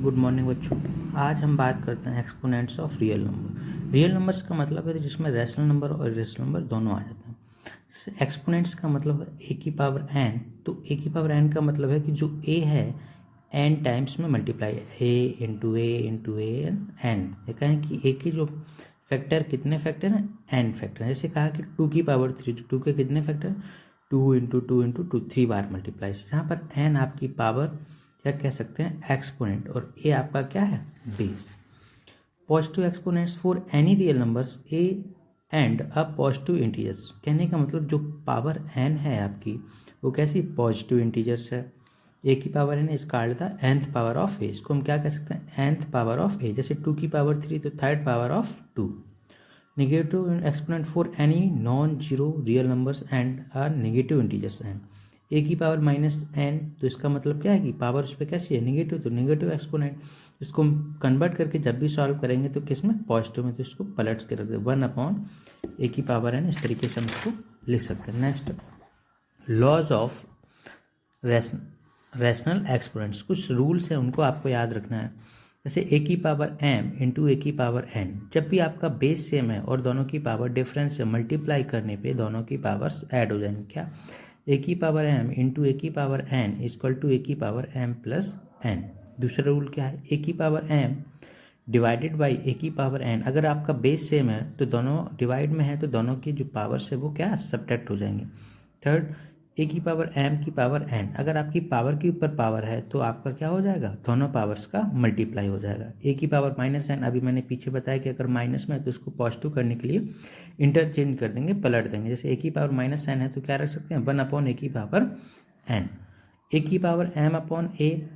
Good morning बच्चों। आज हम बात करते हैं exponents of real number. Real numbers का मतलब है जिसमें रैशनल नंबर और इरेशनल नंबर दोनों आ जाते हैं। एक्सपोनेंट्स का मतलब है ए की पावर एन। तो ए की पावर एन का मतलब है कि जो ए है एन टाइम्स में मल्टीप्लाई, ए इंटू एन। ये कहें कि ए के जो फैक्टर कितने फैक्टर हैं, एन फैक्टर। जैसे कहा कि 2 की पावर 3, तो 2 के कितने factor, 2 into two into two, 3 बार मल्टीप्लाई। यहाँ पर एन आपकी पावर क्या कह सकते हैं, एक्सपोनेंट, और ए आपका क्या है, base. Positive exponents for any real numbers A and a positive integers. कहने का मतलब जो पावर एन है आपकी वो कैसी, पॉजिटिव इंटीजर्स है। ए की power n is called the nth power of a. इसको हम क्या कह सकते हैं, nth पावर ऑफ ए। जैसे 2 की पावर 3 तो third power of 2। Negative exponent for any non zero real numbers and are negative integers and a की पावर माइनस एन, तो इसका मतलब क्या है कि पावर उस पर कैसी है, नेगेटिव, तो नेगेटिव एक्सपोनेंट। इसको हम कन्वर्ट करके जब भी सॉल्व करेंगे तो किस में, पॉजिटिव में, तो इसको पलट के रख दे 1 ए की पावर एन। इस तरीके से हम इसको लिख सकते हैं। Next, laws of rational exponents. कुछ रूल्स हैं उनको आपको याद रखना है। जैसे ए की पावर एम इंटू ए की पावर एन, जब भी आपका बेस सेम है और दोनों की पावर डिफरेंस से मल्टीप्लाई करने पे दोनों की पावर्स ऐड हो जाएंगी। क्या, ए की पावर एम इंटू ए की पावर एन इक्वल टू ए की पावर एम प्लस एन। दूसरा रूल क्या है, ए की पावर एम डिवाइडेड बाई ए की पावर एन। अगर आपका बेस सेम है तो दोनों डिवाइड में है तो दोनों की जो पावर्स है वो क्या, सब्ट्रैक्ट हो जाएंगे। थर्ड, ए की पावर एम की पावर एन, अगर आपकी पावर के ऊपर पावर है तो आपका क्या हो जाएगा, दोनों पावर्स का मल्टीप्लाई हो जाएगा। ए की पावर माइनस एन, अभी मैंने पीछे बताया कि अगर माइनस में है तो इसको पॉजिटिव करने के लिए इंटरचेंज कर देंगे, पलट देंगे। जैसे ए की पावर माइनस एन है तो क्या रख सकते हैं, 1 ए की पावर एन। ए की power m upon a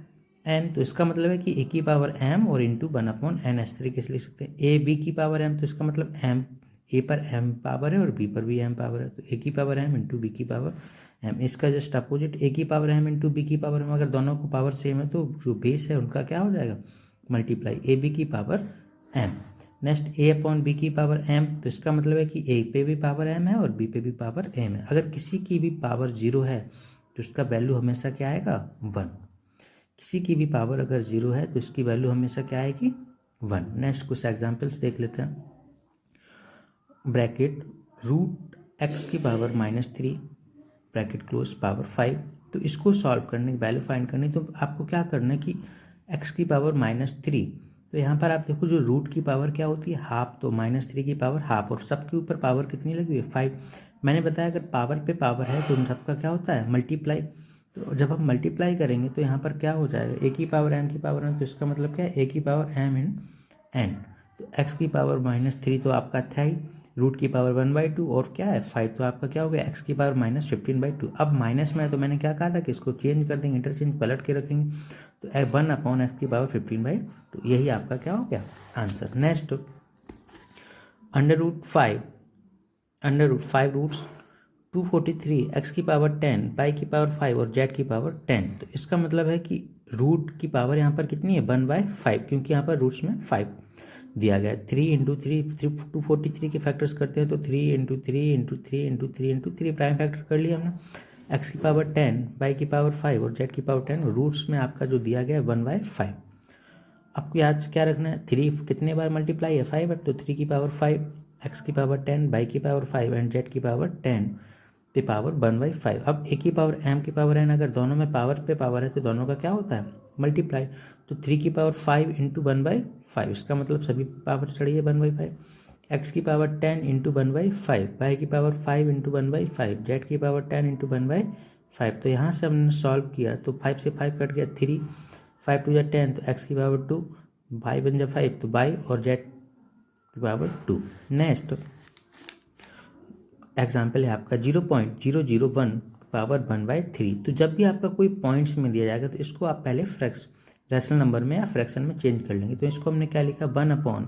n, तो इसका मतलब है कि ए की पावर एम और इंटू 1/n इस तरीके से लिख सकते हैं। ए बी की पावर एम, तो इसका मतलब एम, ए पर एम पावर है और बी पर भी एम पावर है, तो ए की पावर एम इंटू बी की पावर एम। इसका जस्ट अपोजिट, ए की पावर एम इंटू बी की पावर एम, अगर दोनों को पावर सेम है तो जो बेस है उनका क्या हो जाएगा, मल्टीप्लाई, ए बी की पावर एम। नेक्स्ट, ए अपॉन बी की पावर एम, तो इसका मतलब है कि ए पे भी पावर एम है और बी पे भी पावर एम है। अगर किसी की भी पावर 0 है तो उसका वैल्यू हमेशा क्या आएगा, 1। किसी की भी पावर अगर 0 है तो इसकी वैल्यू हमेशा क्या आएगी, 1। नेक्स्ट कुछ एग्जाम्पल्स देख लेते हैं। ब्रैकेट रूट एक्स की पावर -3 ब्रैकेट क्लोज पावर 5। तो इसको सॉल्व करने की, वैल्यू फाइंड करनी, तो आपको क्या करना है कि एक्स की पावर -3, तो यहाँ पर आप देखो जो रूट की पावर क्या होती है, हाफ, तो -3 की पावर हाफ, और सबके ऊपर पावर कितनी लगी हुई है, 5। मैंने बताया अगर पावर पे पावर है तो उन सबका क्या होता है, मल्टीप्लाई। तो जब हम मल्टीप्लाई करेंगे तो यहाँ पर क्या हो जाएगा, ए की पावर एम की पावर एन, तो इसका मतलब क्या है, ए की पावर एम इन एन। तो एक्स की पावर -3 तो आपका था ही, रूट की पावर 1/2 और क्या है 5, तो आपका क्या हो गया, एक्स की पावर -15/2। अब माइनस में है तो मैंने क्या कहा था कि इसको चेंज कर देंगे, इंटरचेंज पलट के रखेंगे, तो 1/x की पावर 15/2, यही आपका क्या हो गया answer. Next, under root 5 roots 243 x की पावर 10 पाई की पावर 5 और जेड की पावर 10। तो इसका मतलब है कि रूट की पावर यहाँ पर कितनी है, 1/5, क्योंकि यहाँ पर रूट्स में 5 दिया गया है। 3 इंटू 3 243 के फैक्टर्स करते हैं तो 3 into 3 into 3 into 3 into 3 prime factor कर लिया हमने। एक्स की पावर 10 पाई की पावर 5 और जेड की पावर 10, रूट्स में आपका जो दिया गया है 1/5। आपको आज क्या रखना है, 3 कितने बार मल्टीप्लाई है, 5 है, तो 3 की पावर 5, एक्स की पावर 10 बाई की पावर 5 एंड जेड की पावर 10 पे पावर 1/5। अब ए की पावर एम की पावर एन, अगर दोनों में पावर पे पावर है तो दोनों का क्या होता है, मल्टीप्लाई। तो 3 की पावर 5 इंटू 1/5, इसका मतलब सभी पावर चढ़ी है 1/5। एक्स की पावर 10 इंटू 1/5, वाई की पावर 5 इंटू 1/5, जेड की पावर 10 इंटू 1/5। तो यहाँ से हमने सॉल्व किया तो 5 से 5 कट गया, 3, 5 टू 10, तो एक्स की पावर 2, बाई बन जा 5, तो बाई और जेड की पावर 2। नेक्स्ट एग्जाम्पल है आपका 0.001 पावर 1/3। तो जब भी आपका कोई पॉइंट्स में दिया जाएगा तो इसको आप पहले रैशनल नंबर में या फ्रैक्शन में चेंज कर लेंगे। तो इसको हमने क्या लिखा, 1/,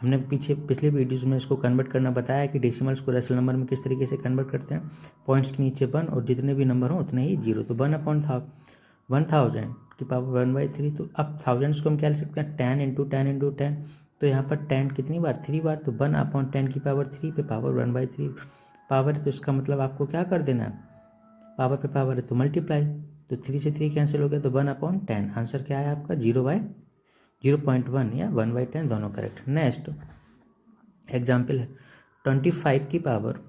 हमने पिछले वीडियोज़ में इसको कन्वर्ट करना बताया कि डेसिमल्स को रैशनल नंबर में किस तरीके से कन्वर्ट करते हैं। पॉइंट्स के नीचे 1 और जितने भी नंबर हों उतने ही 0, तो 1/1000 की पावर 1/3। तो अब थाउजेंड्स को हम क्या लिख सकते हैं, 10 इंटू 10 इंटू 10, तो यहाँ पर 10 कितनी बार, 3 बार, तो 1/10 की पावर 3 पे पावर 1/3 पावर है, तो इसका मतलब आपको क्या कर देना है, पावर पे पावर है तो मल्टीप्लाई, तो 3 से 3 कैंसिल हो गया तो 1/10। आंसर क्या है आपका, 0/3। 0.1 या 1/10 दोनों करेक्ट। नेक्स्ट एग्जाम्पल है 25 की पावर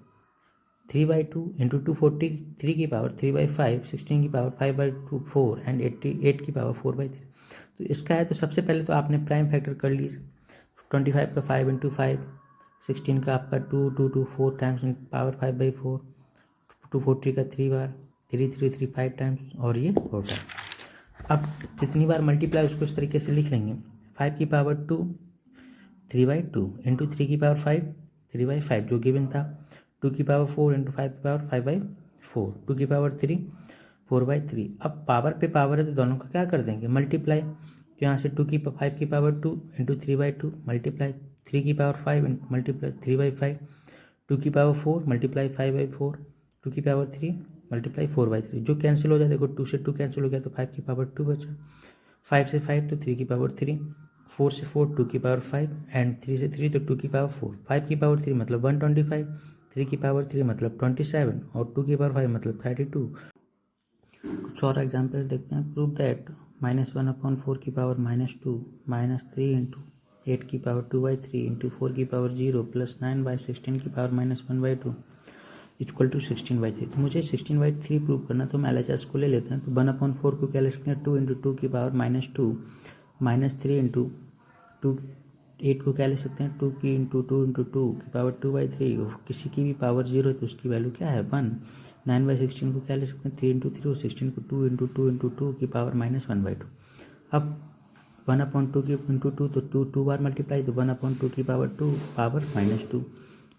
3/2 इंटू 243 की पावर 3/5, 16 की पावर 5/2 4 एंड 88 की पावर 4/3। तो इसका है तो सबसे पहले तो आपने प्राइम फैक्टर कर ली। 25 का 5 इंटू 5, 16 का आपका 2 4 टाइम्स पावर 5/4, 240 का 3 बार 3 5 टाइम्स और ये 4 टाइम्स। अब जितनी बार मल्टीप्लाई उसको इस तरीके से लिख लेंगे। 5 की पावर 2 3/2 इंटू 3 की पावर 5 3/5 जो गिवन था। 2 की पावर 4 इंटू 5 की पावर 5/4, 2 की पावर 3 4/3। अब पावर पे पावर है तो दोनों का क्या कर देंगे मल्टीप्लाई। तो यहाँ से 5 की पावर 2 इंटू 3/2 मल्टीप्लाई 3 की पावर 5 मल्टीप्लाई 3/5, 2 की पावर 4 मल्टीप्लाई 5/4, 2 की पावर 3 मल्टीप्लाई 4/3। जो कैंसिल हो जाए, देखो 2 से 2 कैंसिल हो गया तो 5 की पावर 2 बचा, 5 से 5 तो 3 की पावर 3, 4 से 4 2 की पावर 5 एंड 3 से 3 तो 2 की पावर 4। 5 की पावर 3 मतलब 125, 3 की पावर 3 मतलब 27 और 2 की पावर 5 मतलब 32। कुछ और एग्जाम्पल देखते हैं। प्रूव दैट -1/4 की पावर -2 -3 इंटू 8 की पावर 2/3 इंटू 4 की पावर 0 प्लस 9/16 की पावर -1/2 इक्वल टू 16/3। तो मुझे 16/3 प्रूव करना, तो हम LHS को ले लेते हैं। तो 1/4 को क्या ले सकते हैं 2 इंटू 2 की पावर -2 -3 इंटू 2, 8 को क्या ले सकते हैं 2 की इंटू 2 इंटू 2 की पावर 2/3। किसी की भी पावर 0 है तो उसकी वैल्यू क्या है 1। 9/16 को क्या ले सकते हैं 3 इंटू 3 और 16 को 2 इंटू 2 इंटू 2 की पावर -1/2। अब 1/2 की इंटू 2 तो 2 बार मल्टीप्लाई, तो 1/2 की पावर 2 पावर -2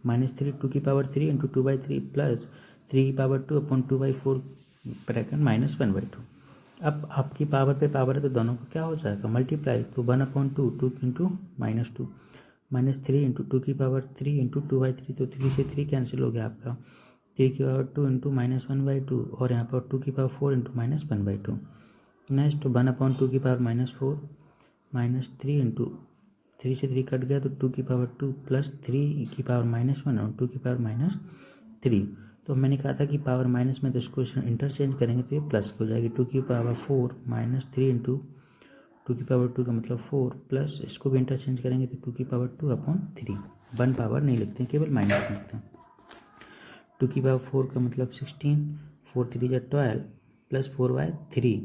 -3 2 की पावर 3 इंटू 2/3 प्लस 3 की पावर 2 अपॉन 2/4 ब्रैकेट -1/2। अब आपकी पावर पे पावर है तो दोनों को क्या हो जाएगा मल्टीप्लाई। तो 1/2 2 इंटू -2 -3 इंटू 2 की पावर 3 इंटू 2/3, तो 3 से 3 कैंसिल हो गया आपका, 3 की पावर 2 इंटू -1/2 और यहाँ पर 2 की पावर 4 इंटू -1/2। नेक्स्ट 1/2 की पावर -4 -3 इंटू 3 से 3 कट गया तो 2 की पावर 2 प्लस 3 की पावर -1 और 2 की पावर -3। तो मैंने कहा था कि पावर माइनस में तो इसको इंटरचेंज करेंगे तो ये प्लस हो जाएगी। 2 की पावर 4 -3 इंटू 2 की पावर 2 का मतलब 4 प्लस इसको भी इंटरचेंज करेंगे तो 2 की पावर 2/3। 1 पावर नहीं लिखते हैं, केवल माइनस लिखते हैं। 2 की पावर 4 का मतलब 16, 4 3 या 12 प्लस 4/3।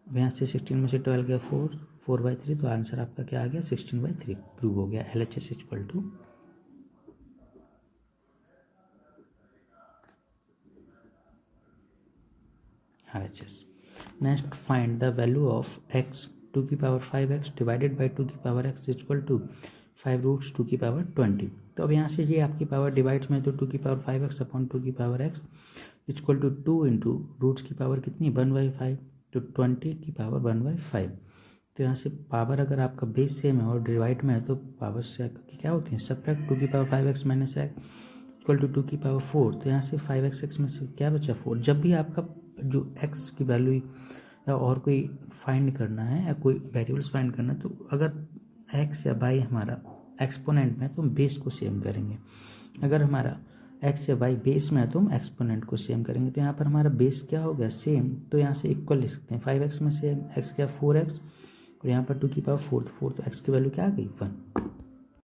अब यहाँ से 16 में से 12 गया 4/3, तो आंसर आपका क्या आ गया 16/3 प्रूव हो गया। LHS equal to RHS। Next find the value of x 2 की पावर 5x डिवाइडेड बाई 2 की power x equal to 5 roots 2 की पावर 20। तो अब यहाँ से ये आपकी पावर डिवाइड्स में तो 2 की पावर 5x अपॉन 2 की power x equal to 2 into roots की पावर कितनी 1/5, तो 20 की पावर 1/5। तो यहाँ से पावर अगर आपका बेस सेम है और डिवाइड में है तो पावर से क्या होती है सब्ट्रैक्ट। 2 की power 5x minus x equal to 2 की पावर 4। तो यहाँ से 5x में से क्या बचा 4। जब भी आपका जो x की वैल्यू या और कोई फाइंड करना है या कोई वेरिएबल्स फाइंड करना है तो अगर x या y हमारा एक्सपोनेंट में है तो हम बेस को सेम करेंगे। अगर हमारा x या y बेस में है तो हम एक्सपोनेंट को सेम करेंगे। तो यहाँ पर हमारा बेस क्या हो गया सेम, तो यहाँ से इक्वल लिख सकते हैं। 5x में से x क्या 4x और यहाँ पर 2 की पावर 4 तो x की वैल्यू क्या आ गई 1।